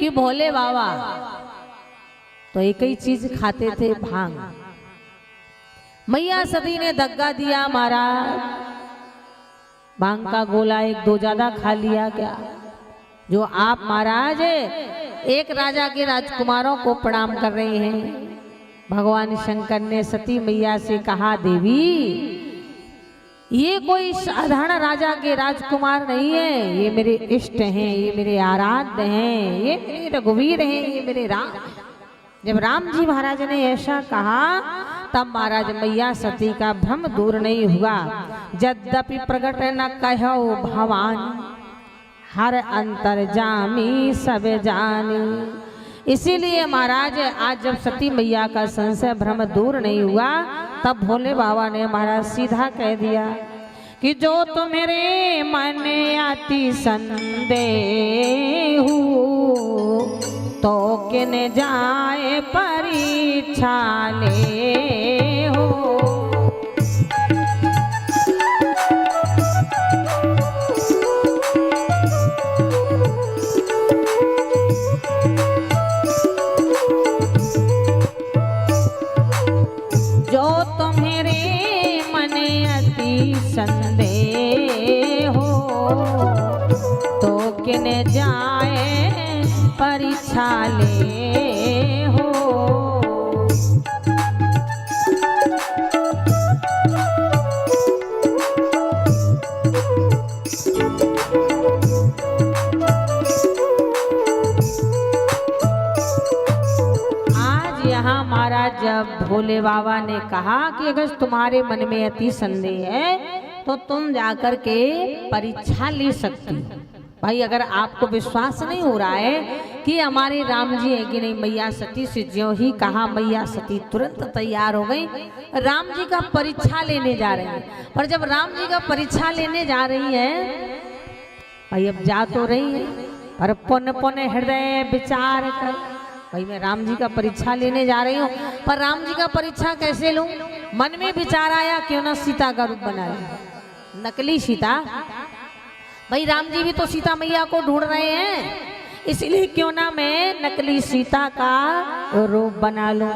कि भोले बाबा तो एक ही चीज खाते थे, भांग। मैया सती ने धक्का दिया, महाराज भांग का गोला एक दो ज्यादा खा लिया क्या? जो आप महाराज एक राजा के राजकुमारों को प्रणाम कर रहे हैं। भगवान शंकर ने सती मैया से कहा, देवी ये कोई साधारण राजा के राजकुमार नहीं है, ये मेरे इष्ट हैं, ये मेरे आराध्य हैं, ये मेरे रघुवीर हैं, ये मेरे राम। जब राम जी महाराज ने ऐसा कहा तब महाराज मैया सती का भ्रम दूर नहीं हुआ। यद्यपि प्रकट न कहो भवान, हर अंतर्जामी सब जानी। इसीलिए महाराज आज जब सती मैया का संशय भ्रम दूर नहीं हुआ तब भोले बाबा ने महाराज सीधा कह दिया कि जो तुम्हारे मन आती संदेह तो किन जाए परीक्षा ले हो। जो तुम्हारे मन अति संदेह हो तो किन जाए परीक्षा ले हो। आज यहाँ महाराज जब भोले बाबा ने कहा कि अगर तुम्हारे मन में अति संदेह है तो तुम जाकर के परीक्षा ले सकती। भाई अगर आपको विश्वास नहीं हो रहा है कि हमारे राम जी है कि नहीं, मैया सती से ज्यों ही कहा मैया सती तुरंत तैयार हो गई, राम जी का परीक्षा लेने जा रही है। पर जब राम जी का परीक्षा लेने जा रही है, भाई अब जा तो रही है पर पुन पुन हृदय विचार कर, भाई मैं राम जी का परीक्षा लेने जा रही हूँ पर राम जी का परीक्षा कैसे लूं? मन में विचार आया क्यों ना सीता का रूप बना लूं, नकली सीता। भाई राम जी भी तो सीता मैया को ढूंढ रहे हैं, इसलिए क्यों ना मैं नकली सीता का रूप बना लूं।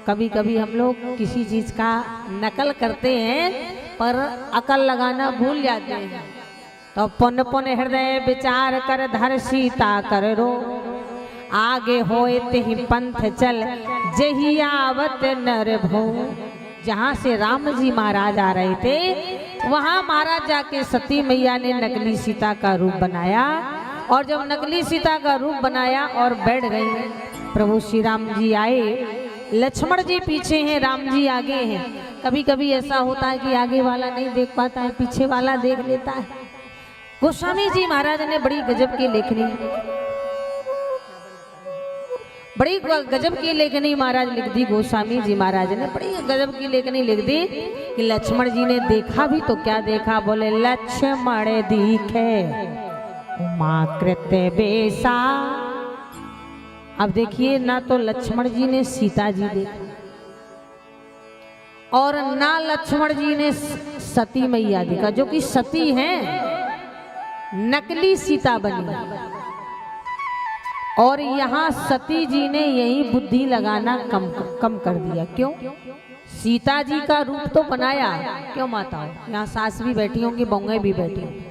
कभी कभी हम लोग किसी चीज का नकल करते हैं पर अकल लगाना भूल जाते हैं। तो पुन पुन हृदय विचार कर धर सीता कर रो, आगे होए तिहि पंथ चल जही आवत नर भो। जहाँ से राम जी महाराज आ रहे थे वहाँ महाराज जाके सती मैया ने नकली सीता का रूप बनाया, और जब नकली सीता का रूप बनाया और बैठ गई, प्रभु श्री राम जी आए, लक्ष्मण जी पीछे हैं, राम जी आगे हैं। कभी कभी ऐसा होता है कि आगे वाला नहीं देख पाता है, पीछे वाला देख लेता है। गोस्वामी जी महाराज ने बड़ी गजब की लेखनी, बड़ी गजब की लेखनी महाराज लिख दी। गोस्वामी जी महाराज ने बड़ी गजब की लेखनी लिख दी कि लक्ष्मण जी ने देखा भी तो क्या देखा, बोले लक्ष्मण दिखे उमा कृत बेसा। अब देखिए ना तो लक्ष्मण जी ने सीता जी देखा और ना लक्ष्मण जी ने सती मैया देखा, जो कि सती हैं, नकली सीता बनी। और यहाँ सती जी ने यही बुद्धि लगाना कम कर दिया। क्यों? सीता जी का रूप तो बनाया, क्यों माताओं? यहाँ सास भी बैठी होंगी, बहुएं भी बैठी होंगी।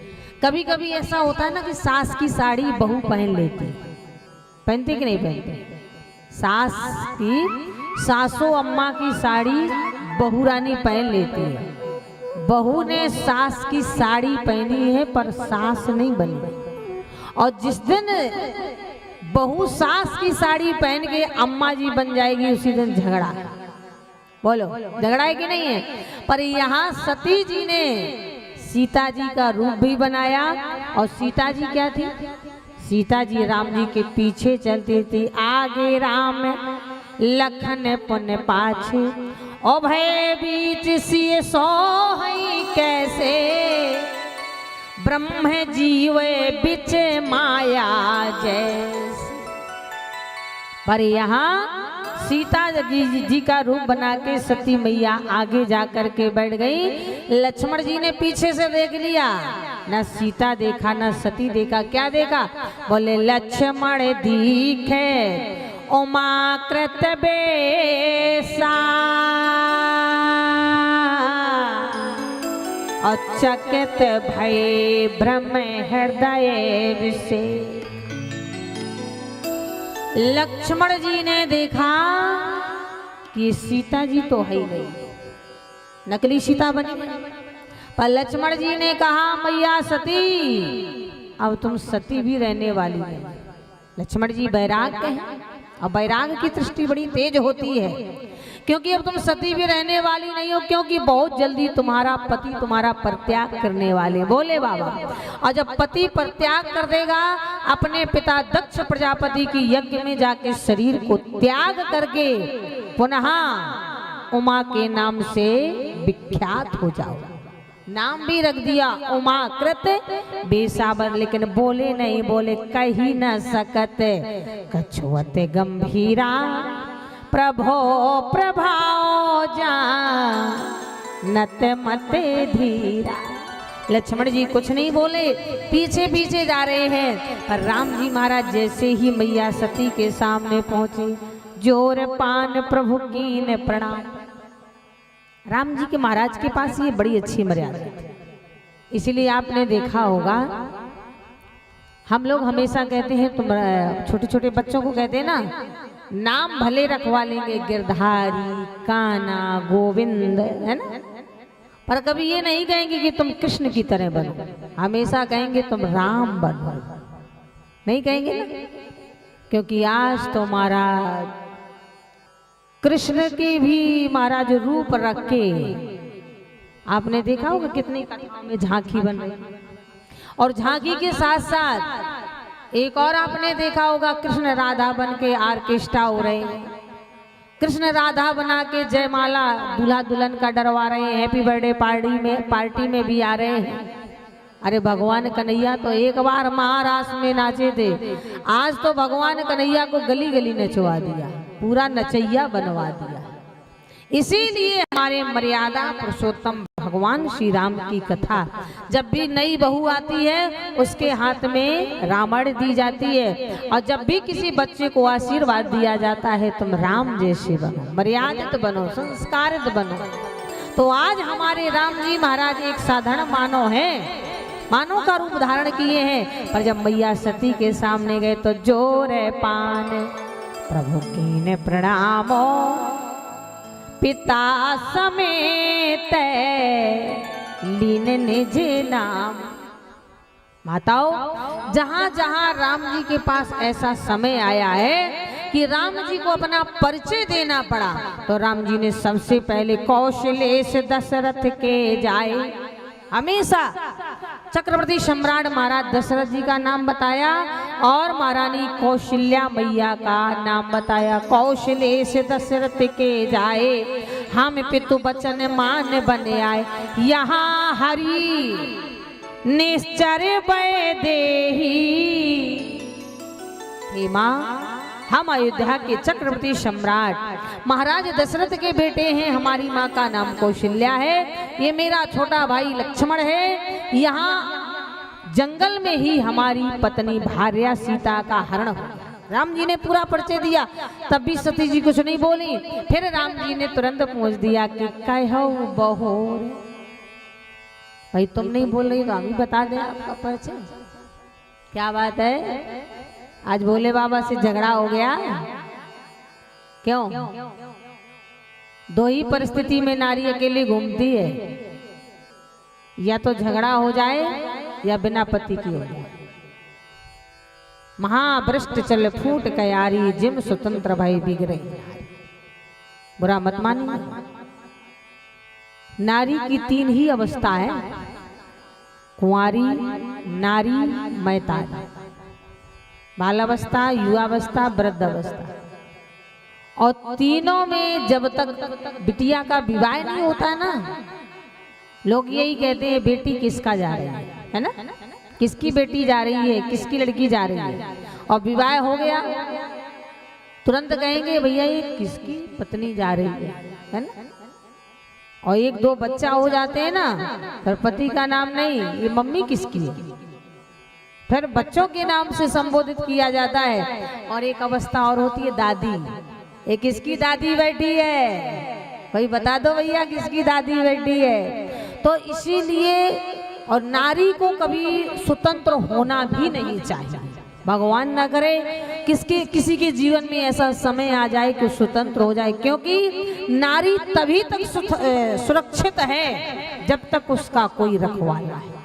कभी कभी ऐसा होता है ना कि सास की साड़ी बहू पहन लेती, पहनती कि नहीं पहनती? सास की सासो अम्मा की साड़ी बहू रानी पहन लेती है। बहू ने सास की साड़ी पहनी है पर सास नहीं बनी, और जिस दिन बहू सास की साड़ी पहन के अम्मा जी बन जाएगी उसी दिन झगड़ा। बोलो झगड़ा है कि नहीं है? पर यहाँ सती जी ने सीता जी का रूप भी बनाया, और सीता जी क्या थी? सीता जी राम जी के पीछे चलती थी, आगे राम लखन पुन पाछे, ओ भय बीच सिए सोहई कैसे, ब्रह्म जीवे बिच माया जैसे। पर यहाँ सीता जी का रूप बना के सती मैया आगे जाकर के बैठ गई, लक्ष्मण जी ने पीछे से देख लिया न सीता देखा न सती देखा। क्या देखा? बोले लक्ष्मण दिखे उमा कृत बेसा और चकित भय ब्रह्म हृदय विषे। लक्ष्मण जी ने देखा कि सीता जी तो है ही नहीं, नकली सीता बनी। पर लक्ष्मण जी ने कहा मैया सती अब तुम सती भी रहने वाली है। लक्ष्मण जी वैराग्य हैं और वैराग्य की दृष्टि बड़ी तेज होती है, क्योंकि अब तुम सती भी रहने वाली नहीं हो, क्योंकि बहुत जल्दी तुम्हारा पति तुम्हारा परित्याग करने वाले। बोले बाबा। और जब पति परित्याग कर देगा, अपने पिता दक्ष प्रजापति की यज्ञ में जाके शरीर को त्याग करके पुनः उमा के नाम से विख्यात हो जाओ। नाम भी रख दिया उमाकृत बेसाबर, लेकिन बोले नहीं, बोले कही न सकत कछुअत गंभीरा प्रभो प्रभाव जा नत मते धीरा। लक्ष्मण जी कुछ नहीं बोले, पीछे पीछे जा रहे हैं। पर राम जी महाराज जैसे ही मैया सती के सामने पहुंचे, जोर पान प्रभु कीन प्रणाम। राम जी के महाराज के पास ये बड़ी अच्छी मर्यादा है। इसीलिए आपने देखा होगा, हम लोग हमेशा कहते हैं, तुम छोटे छोटे बच्चों को कहते हैं ना, नाम भले रखवा लेंगे गिरधारी, कान्हा, गोविंद, है ना, पर कभी ये नहीं कहेंगे कि तुम कृष्ण की तरह बनो। हमेशा कहेंगे तुम राम बनो, नहीं कहेंगे ना, क्योंकि आज तो महाराज कृष्ण के भी महाराज रूप रख के आपने देखा होगा कितनी कथाओं में झांकी बन रही, और झांकी के साथ साथ एक और आपने देखा होगा, कृष्ण राधा बन के आर्केस्ट्रा हो रहे हैं, कृष्ण राधा बना के जयमाला दूल्हा दुल्हन का डरवा रहे हैं, हैप्पी बर्थडे पार्टी में भी आ रहे हैं। अरे भगवान कन्हैया तो एक बार महाराष्ट्र में नाचे थे, आज तो भगवान कन्हैया को गली गली नचवा दिया, पूरा नचैया बनवा दिया। इसीलिए हमारे मर्यादा पुरुषोत्तम भगवान श्री राम की कथा जब भी नई बहू आती है, उसके हाथ में रावण दी जाती है, और जब भी किसी बच्चे को आशीर्वाद दिया जाता है, तुम राम जैसे बनो, मर्यादित बनो, संस्कारित बनो। तो आज हमारे राम जी महाराज एक साधारण मानव है, मानव का रूप धारण किए हैं, पर जब मैया सती के सामने गए तो जोर पान प्रभु कीन प्रणामो पिता समेत लीन निज नाम। माताओं, जहां जहां राम जी के पास ऐसा समय आया है कि राम जी को अपना परिचय देना पड़ा, तो राम जी ने सबसे पहले कौशलेश दशरथ के जाए। हमेशा चक्रवर्ती सम्राट महाराज दशरथ जी का नाम बताया और महारानी कौशल्या मैया का नाम बताया। कौशलेश दशरथ के जाए, हम पितु बचन मान बने आए, यहाँ हरि निश्चर बय देही। हे माँ, हम अयोध्या के चक्रवर्ती सम्राट महाराज दशरथ के बेटे हैं, हमारी माँ का नाम कौशल्या है, ये मेरा छोटा भाई लक्ष्मण है। यहाँ जंगल में ही हमारी पत्नी भार्या सीता का हरण हो। राम जी ने पूरा परिचय दिया, तब भी सती जी कुछ नहीं बोली। फिर राम जी ने तुरंत पूछ दिया कि कहो बहोर। भाई तुम नहीं बोल रही तो हम ही बता दें आपका परिचय। क्या बात है, आज भोले बाबा से झगड़ा हो गया? क्यों? दो ही परिस्थिति में नारी अकेली घूमती है, या तो झगड़ा हो जाए या बिना पति की हो जाए। महाभ्रष्ट चल फूट कयारी, जिम स्वतंत्र भाई बिगड़े। बुरा मत मानिए, नारी की तीन ही अवस्था है, कुंवारी, नारी, मैतारी। बालावस्था, युवावस्था, वृद्धावस्था। और तीनों में जब तक बिटिया का विवाह नहीं होता ना, लोग यही कहते हैं बेटी किसका जा रही है ना, किसकी बेटी जा रही है, किसकी लड़की जा रही है। और विवाह हो गया तुरंत कहेंगे भैया ये किसकी पत्नी जा रही है ना। और एक दो बच्चा हो जाते हैं ना, फिर पति का नाम नहीं, ये मम्मी किसकी है, फिर बच्चों के नाम से संबोधित किया जाता है। और एक अवस्था और होती है दादी, ये किसकी दादी बैठी है, कोई बता दो भैया किसकी दादी बैठी है। तो इसीलिए और नारी को कभी स्वतंत्र होना भी नहीं चाहिए, भगवान ना करे किसी के जीवन में ऐसा समय आ जाए कि स्वतंत्र हो जाए, क्योंकि नारी तभी तक सुरक्षित है जब तक उसका कोई रखवाला है।